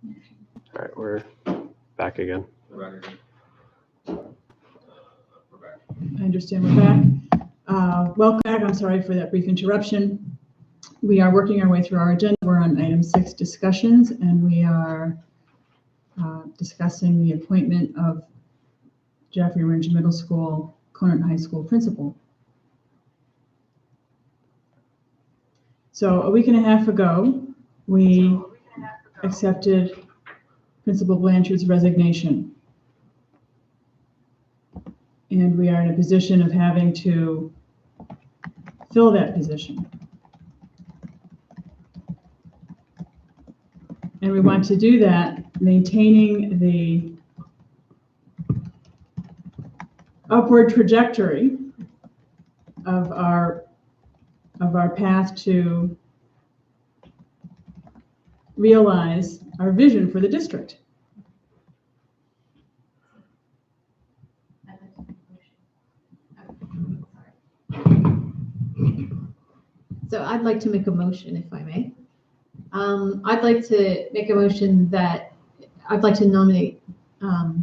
All right, we're back again. I understand we're back. Welcome back. I'm sorry for that brief interruption. We are working our way through our agenda. We're on item 6, discussions, and we are discussing the appointment of Jaffrey Ridge Middle School, Conant High School principal. So a week and a half ago, we accepted Principal Blanchard's resignation. And we are in a position of having to fill that position. And we want to do that maintaining the upward trajectory of our path to realize our vision for the district. So I'd like to make a motion, if I may. I'd like to make a motion that I'd like to nominate, or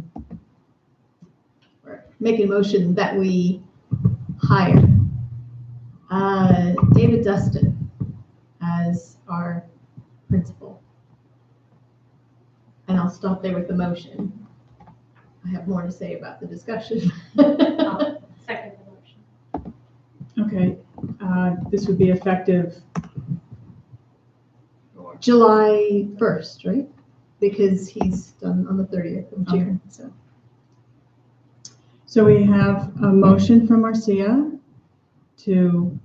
make a motion that we hire David Dustin as our principal. And I'll stop there with the motion. I have more to say about the discussion. I'll second the motion. Okay, this would be effective. July 1st, right? Because he's done on the 30th of June, so. So we have a motion from Marcia to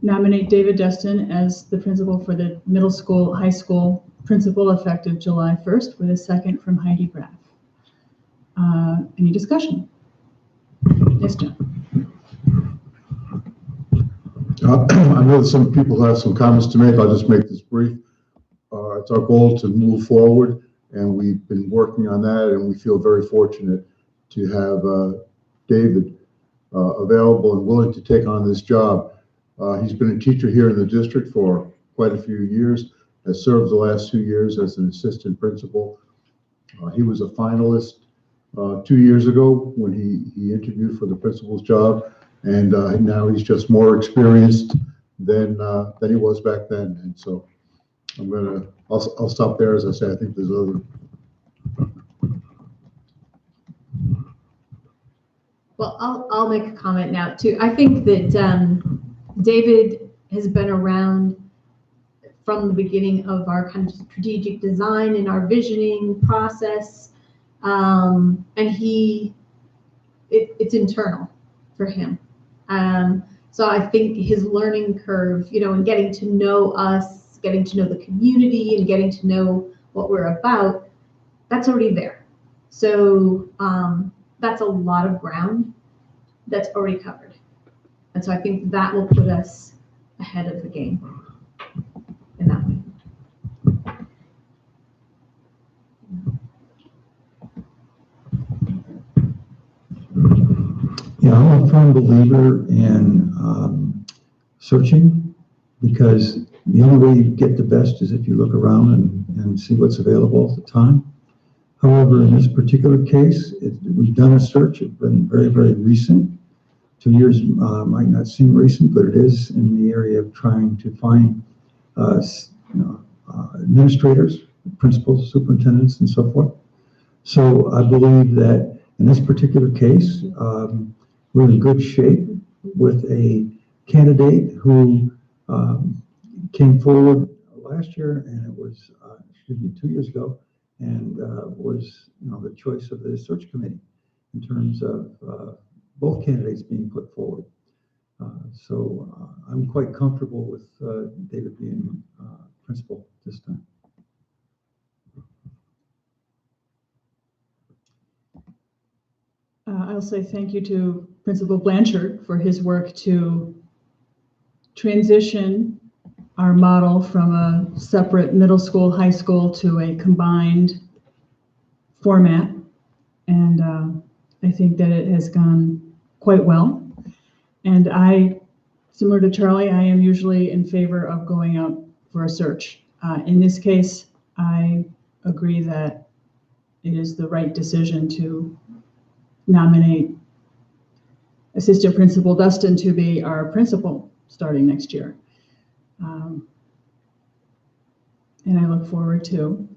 nominate David Dustin as the principal for the middle school, high school principal effective July 1st, with a second from Heidi Graf. Any discussion? Yes, John. I know that some people have some comments to make. I'll just make this brief. It's our goal to move forward, and we've been working on that, and we feel very fortunate to have David available and willing to take on this job. He's been a teacher here in the district for quite a few years, has served the last 2 years as an assistant principal. He was a finalist 2 years ago when he interviewed for the principal's job, and now he's just more experienced than he was back then. And so I'll stop there. As I say, I think there's other. Well, I'll make a comment now too. I think that David has been around from the beginning of our kind of strategic design and our visioning process. And it's internal for him. So I think his learning curve, and getting to know us, getting to know the community, and getting to know what we're about, that's already there. So that's a lot of ground that's already covered. And so I think that will put us ahead of the game in that way. Yeah, I'm a firm believer in searching, because the only way you get the best is if you look around and see what's available at the time. However, in this particular case, we've done a search. It's been very, very recent. 2 years might not seem recent, but it is in the area of trying to find administrators, principals, superintendents, and so forth. So I believe that in this particular case, we're in good shape with a candidate who came forward last year, and it was, 2 years ago, and was, the choice of the search committee in terms of both candidates being put forward. So I'm quite comfortable with David being principal this time. I'll say thank you to Principal Blanchard for his work to transition our model from a separate middle school, high school to a combined format. And I think that it has gone quite well. And similar to Charlie, I am usually in favor of going out for a search. In this case, I agree that it is the right decision to nominate Assistant Principal Dustin to be our principal starting next year. And I look forward to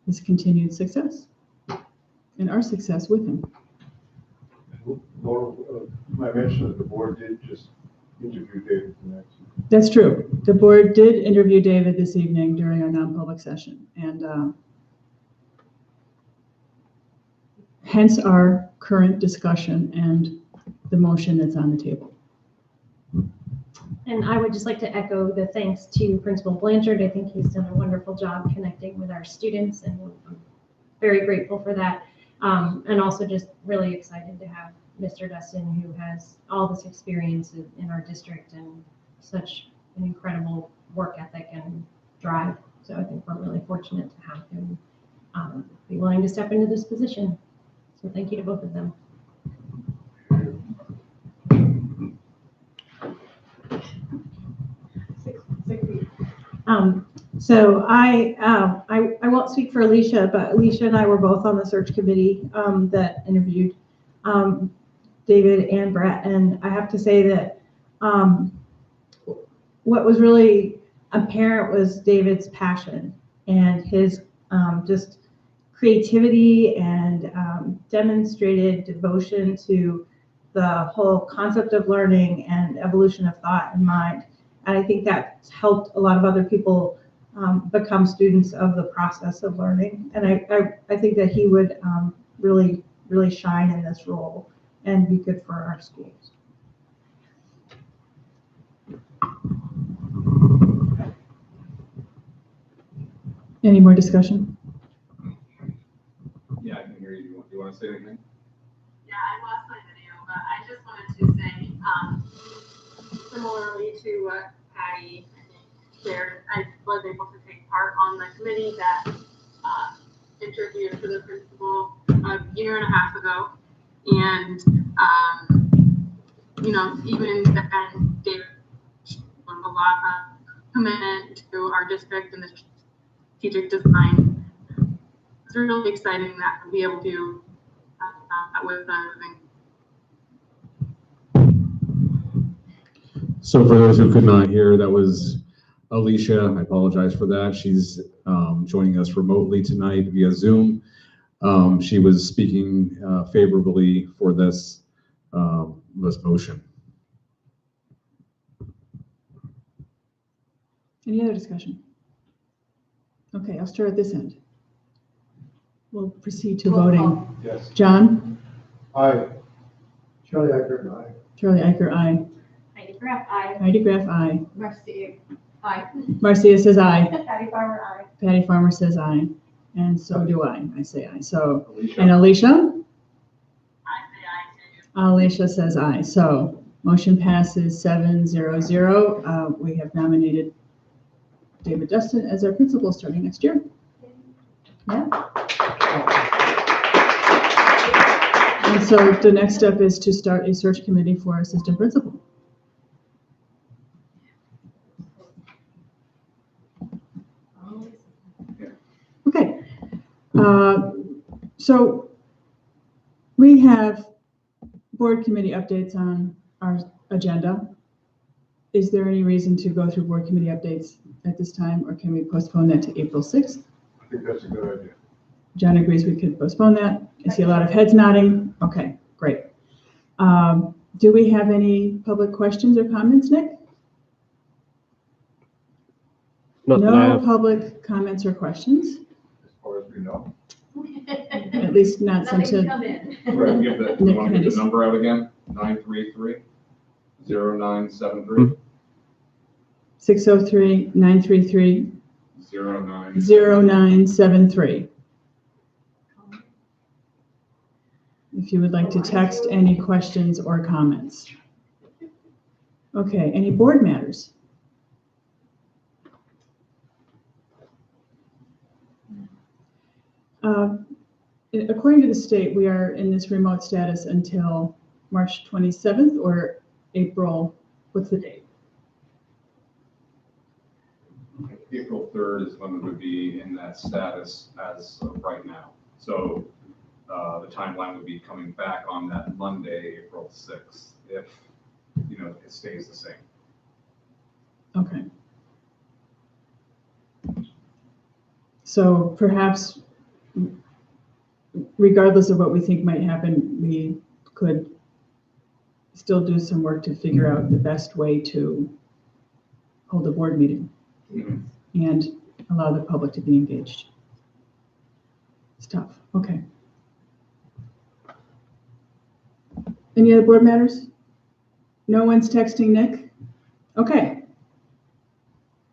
his continued success and our success with him. Laura, I mentioned that the board did just interview David tonight. That's true. The board did interview David this evening during our non-public session, and hence our current discussion and the motion that's on the table. And I would just like to echo the thanks to Principal Blanchard. I think he's done a wonderful job connecting with our students, and I'm very grateful for that. And also just really excited to have Mr. Dustin, who has all this experience in our district and such an incredible work ethic and drive. So I think we're really fortunate to have him be willing to step into this position. So thank you to both of them. So I won't speak for Alicia, but Alicia and I were both on the search committee that interviewed David and Brett, and I have to say that what was really apparent was David's passion and his just creativity and demonstrated devotion to the whole concept of learning and evolution of thought and mind. And I think that's helped a lot of other people become students of the process of learning. And I think that he would really, really shine in this role and be good for our schools. Any more discussion? Yeah, I can hear you. Do you want to say anything? Yeah, I lost my video, but I just wanted to say, similarly to what Patty, I think, shared, I was able to take part on the committee that interviewed for the principal a year and a half ago. And, you know, even then, David showed a lot of commitment to our district and the strategic design. It's really exciting that we'll be able to that with So for those who could not hear, that was Alicia. I apologize for that. She's joining us remotely tonight via Zoom. She was speaking favorably for this motion. Any other discussion? Okay, I'll start at this end. We'll proceed to voting. Yes. John? Aye. Charlie Eckert, aye. Charlie Eicher, aye. Heidi Graff, aye. Heidi Graff, aye. Marcia, aye. Marcia says aye. Patty Farmer, aye. Patty Farmer says aye. And so do I. I say aye. So, Alicia. and Alicia? I say aye too. Alicia says aye. So motion passes 7-0-0. We have nominated David Dustin as our principal starting next year. Yeah. And so the next step is to start a search committee for assistant principal. Okay. So we have board committee updates on our agenda. Is there any reason to go through board committee updates at this time, or can we postpone that to April 6th? I think that's a good idea. John agrees we could postpone that. I see a lot of heads nodding. Okay, great. Do we have any public questions or comments, Nick? Not that I No have. public comments or questions, As far as we know. at least not Nothing since. come in. Right, give the, you want to give Nick, the number out again? 933-0973. 603-933-0973. 09. If you would like to text any questions or comments. Okay, any board matters? According to the state, we are in this remote status until March 27th or April, what's the date? April 3rd is when we would be in that status as of right now. So the timeline would be coming back on that Monday, April 6th, if, it stays the same. Okay. So perhaps, regardless of what we think might happen, we could still do some work to figure out the best way to hold a board meeting and allow the public to be engaged. It's tough. Okay. Any other board matters? No one's texting Nick? Okay.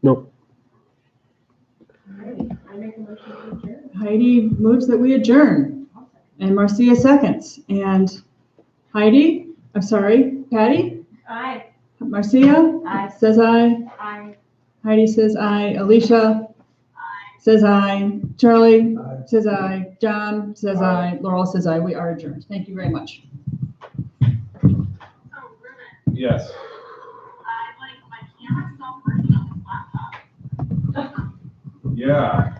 Nope. I make a motion to adjourn. Heidi moves that we adjourn, and Marcia seconds. And Heidi, I'm sorry, Patty? Aye. Marcia? Aye. Says aye. Aye. Heidi says aye. Alicia? Says aye. Charlie? Aye. Says aye. John says aye. Laurel says aye. We are adjourned. Thank you very much. So, Ruben, Yes. my camera stopped working on this laptop. Yeah.